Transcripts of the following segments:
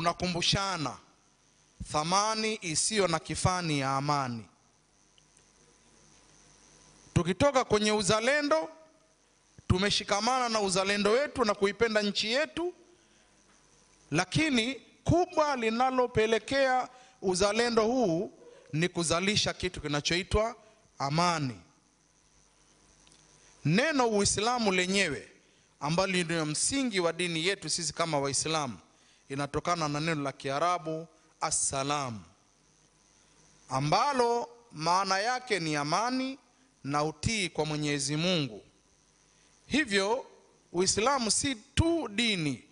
tunakumbushana thamani isiyo na kifani ya amani. Tukitoka kwenye uzalendo, tumeshikamana na uzalendo wetu na kuipenda nchi yetu, lakini kubwa linalopelekea uzalendo huu ni kuzalisha kitu kinachoitwa amani. Neno Uislamu lenyewe ambalo ndio msingi wa dini yetu sisi kama Waislamu inatokana na neno la Kiarabu assalam, ambalo maana yake ni amani na utii kwa Mwenyezi Mungu. Hivyo Uislamu si tu dini,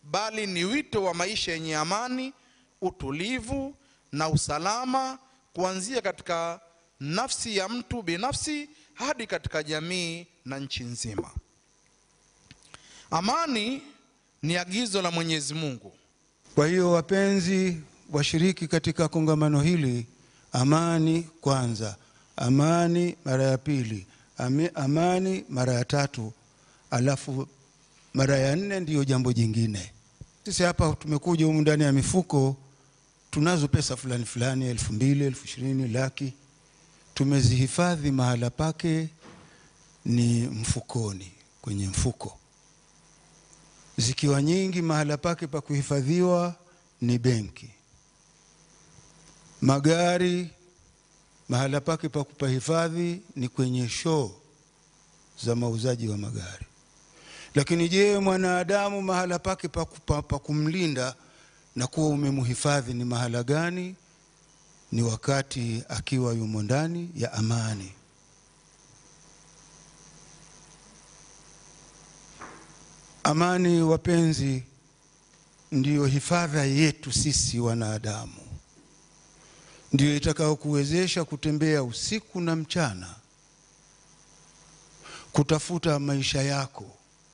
bali ni wito wa maisha yenye amani, utulivu na usalama, kuanzia katika nafsi ya mtu binafsi hadi katika jamii na nchi nzima. Amani ni agizo la Mwenyezi Mungu. Kwa hiyo wapenzi washiriki katika kongamano hili, amani kwanza, amani mara ya pili, amani mara ya tatu, alafu mara ya nne ndiyo jambo jingine. Sisi hapa tumekuja humu ndani ya mifuko, tunazo pesa fulani fulani, 2,000, 20,000, laki. Tumezihifadhi mahala pake ni mfukoni, kwenye mfuko. Zikiwa nyingi mahala pake pa kuhifadhiwa ni benki. Magari mahala pake pa kupahifadhi ni kwenye show za mauzaji wa magari. Lakini je, mwanadamu mahala pake pa kumlinda na kuwa umemuhifadhi ni mahala gani? Ni wakati akiwa yumo ndani ya amani. Amani, wapenzi, ndiyo hifadha yetu sisi wanadamu. Ndiyo itakao kuwezesha kutembea usiku na mchana, kutafuta maisha yako,